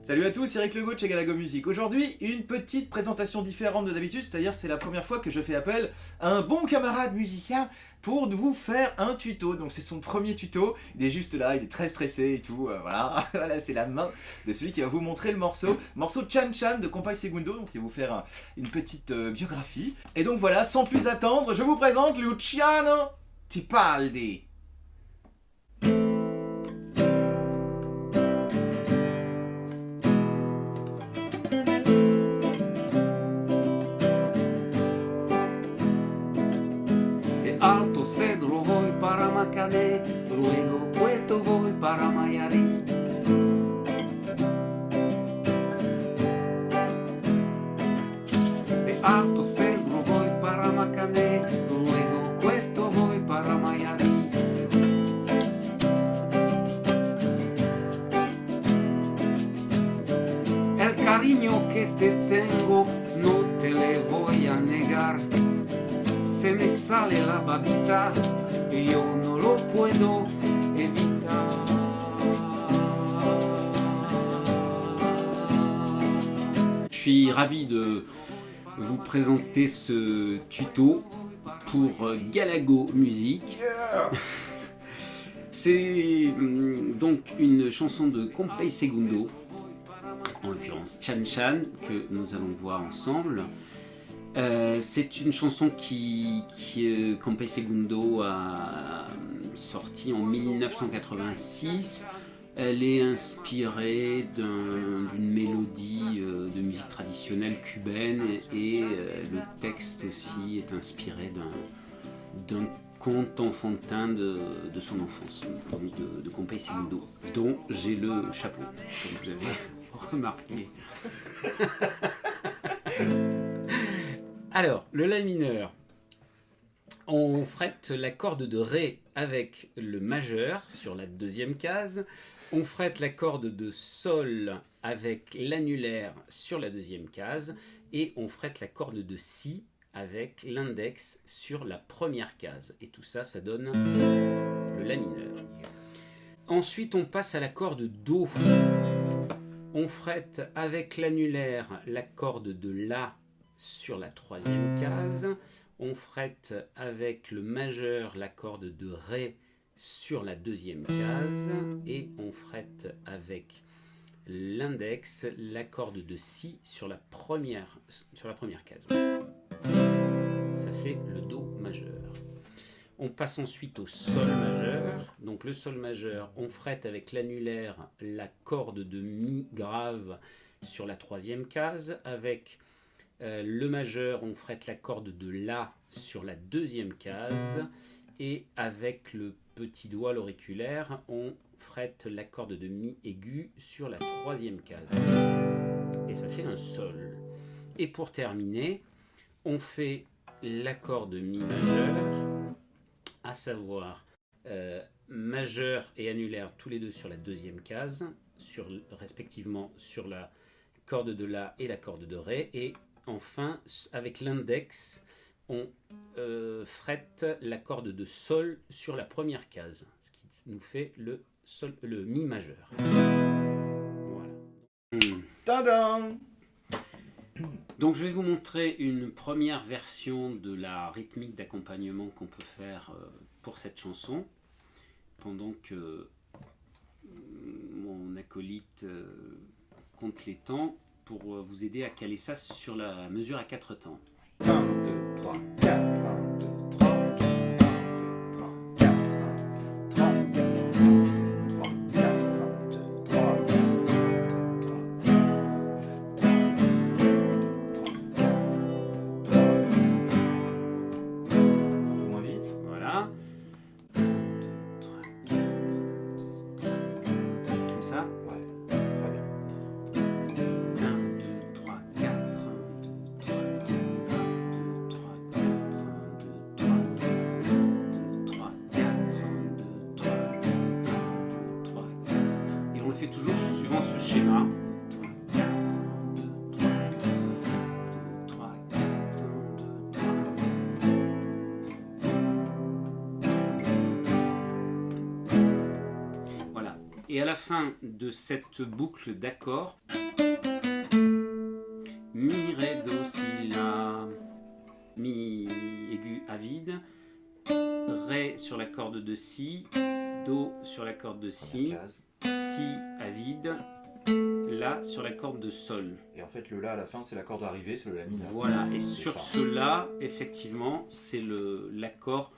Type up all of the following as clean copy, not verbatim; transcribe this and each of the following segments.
Salut à tous, c'est Eric Legault de chez Galago Music. Aujourd'hui, une petite présentation différente de d'habitude, c'est-à-dire c'est la première fois que je fais appel à un bon camarade musicien pour vous faire un tuto. Donc c'est son premier tuto, il est juste là, il est très stressé et tout, voilà. Voilà, c'est la main de celui qui va vous montrer le morceau Chan Chan de Compay Segundo, donc il va vous faire une petite biographie. Et donc voilà, sans plus attendre, je vous présente Luciano Tipaldi. Alto cedro voy para Macané, luego Cueto voy para Mayarí. De Alto cedro voy para Macané, luego Cueto voy para Mayarí. El cariño que te tengo no te le voy a negar. Se me sale la babita y yo no lo puedo evitar. Je suis ravi de vous présenter ce tuto pour Galago Music. C'est donc une chanson de Compay Segundo, en l'occurrence Chan Chan, que nous allons voir ensemble. C'est une chanson qui Compay Segundo a sortie en 1986. Elle est inspirée d'une mélodie de musique traditionnelle cubaine et le texte aussi est inspiré d'un conte enfantin de son enfance, de Compay Segundo, dont j'ai le chapeau, comme vous avez remarqué. Alors, le La mineur, on frette la corde de Ré avec le majeur sur la deuxième case, on frette la corde de Sol avec l'annulaire sur la deuxième case, et on frette la corde de Si avec l'index sur la première case. Et tout ça, ça donne le La mineur. Ensuite, on passe à la corde Do. On frette avec l'annulaire la corde de La sur la troisième case, on frette avec le majeur la corde de Ré sur la deuxième case et on frette avec l'index la corde de Si sur la première case. Ça fait le Do majeur. On passe ensuite au Sol majeur. Donc le Sol majeur, on frette avec l'annulaire la corde de Mi grave sur la troisième case, avec le majeur, on frette la corde de La sur la deuxième case et avec le petit doigt, l'auriculaire, on frette la corde de Mi aigu sur la troisième case. Et ça fait un Sol. Et pour terminer, on fait l'accord de Mi majeur, à savoir majeur et annulaire tous les deux sur la deuxième case, respectivement sur la corde de La et la corde de Ré, et enfin, avec l'index, on frette la corde de Sol sur la première case, ce qui nous fait le Mi majeur. Voilà. Tadam! Donc je vais vous montrer une première version de la rythmique d'accompagnement qu'on peut faire pour cette chanson, pendant que mon acolyte compte les temps, pour vous aider à caler ça sur la mesure à 4 temps. 1, 2, 3, 4, 1, 2, 3, 4, 1, 2, 3, 4, 3, moins vite. Voilà. 1, 2, 3, 4, 3, 4. Comme ça. Ouais, très bien. 1, 2, 3, 4, 1, 2, 3, 4, 1, 2, 3, 4, 1, 2, 3, 4, 1, 2, 3, 4, 1, 2, 3, 4. Et on le fait toujours suivant ce schéma. 3, 4, 1, 2, 3, 4, 2, 3, 4, 1, 2, 3. Voilà. Et à la fin de cette boucle d'accords, Mi, Ré, Do, Si, La. Mi aigu à vide. Ré sur la corde de Si. Do sur la corde de Si. Si à vide. La sur la corde de Sol. Et en fait, le La à la fin, c'est la corde arrivée, c'est le La mineur. Voilà, et sur ça. ce La, effectivement, c'est l'accord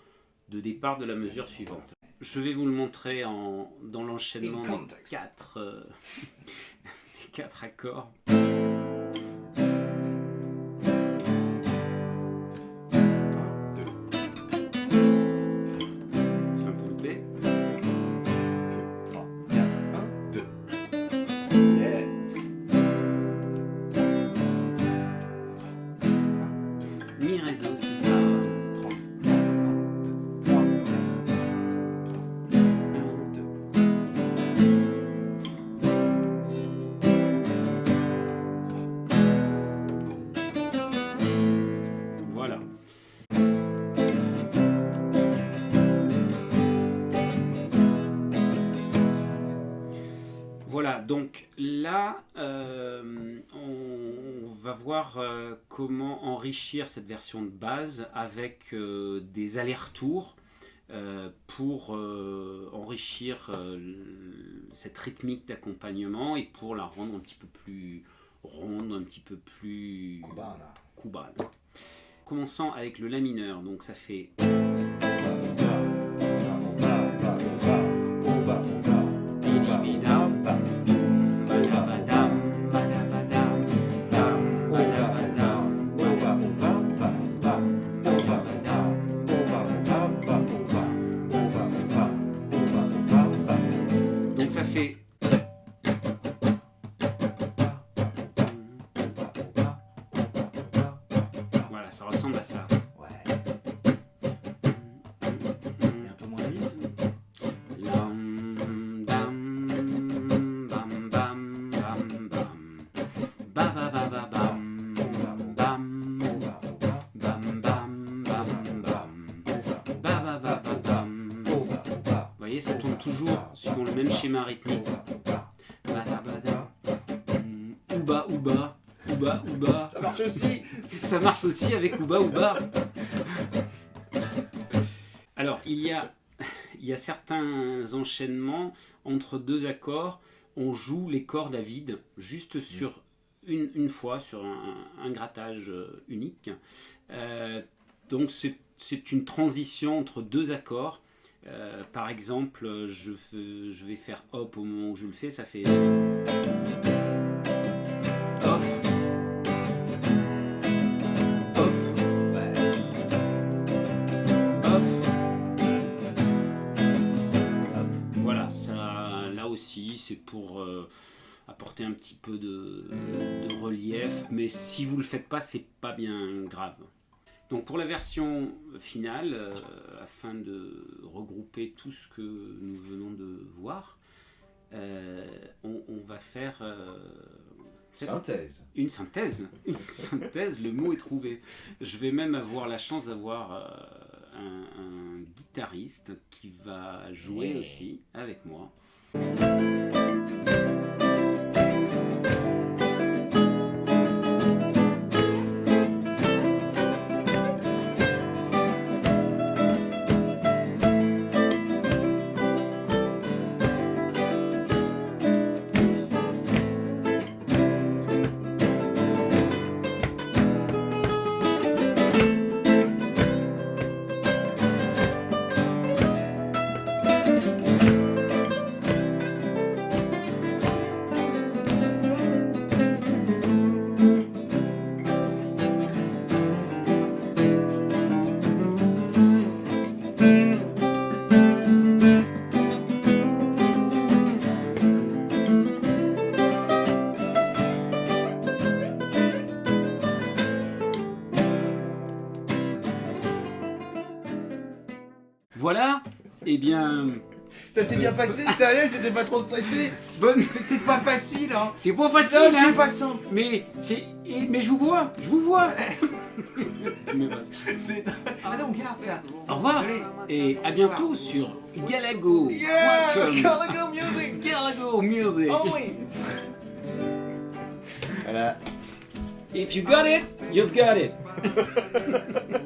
de départ de la mesure suivante. Je vais vous le montrer dans l'enchaînement des quatre accords. C'est un peu loupé. 3, 4, 1, 2. Yeah. Mi, Ré, Do, Si, La. 3, 4, 1, 2. 3, 4, 1, 2. Voilà. Voilà, donc là, on va voir comment enrichir cette version de base avec des allers-retours pour enrichir cette rythmique d'accompagnement et pour la rendre un petit peu plus ronde, un petit peu plus cubana. Commençant avec le La mineur, donc ça fait... Donc ça fait... Voilà, ça ressemble à ça. Ouais. Et un peu moins vite. Lam, dam, bam, bam, bam, bam. Ba, ba, ba, ba, bam, bam, bam, bam, bam, bam. Ba, ba, ba, ba, bam. Vous voyez, ça tourne toujours suivant le même schéma rythmique. Bada, bada. Ouba, ouba, ouba, ouba. Ça marche aussi. Ça marche aussi avec ouba, ouba. Alors, il y a certains enchaînements entre deux accords. On joue les cordes à vide juste sur une fois, sur un grattage unique. Donc, c'est une transition entre deux accords. Par exemple, je vais faire hop au moment où je le fais, ça fait hop, hop, Ouais. hop, hop. Voilà, ça, là aussi, c'est pour apporter un petit peu de relief, mais si vous le faites pas, c'est pas bien grave. Donc pour la version finale, afin de regrouper tout ce que nous venons de voir, on va faire Synthèse. une synthèse. Une synthèse, le mot est trouvé. Je vais même avoir la chance d'avoir un guitariste qui va jouer aussi avec moi. Voilà, eh bien, Ça s'est bien passé, sérieux, j'étais pas trop stressé. bonne. C'est pas facile, hein. C'est pas facile, Ça, hein. c'est pas simple. Mais je vous vois, je vous vois. C'est... Ah non, on garde ça. Au revoir Désolé. et à bientôt sur galago.com. Yeah, Galago Music. Galago Music. Oh oui. Voilà. If you got it, you've got it.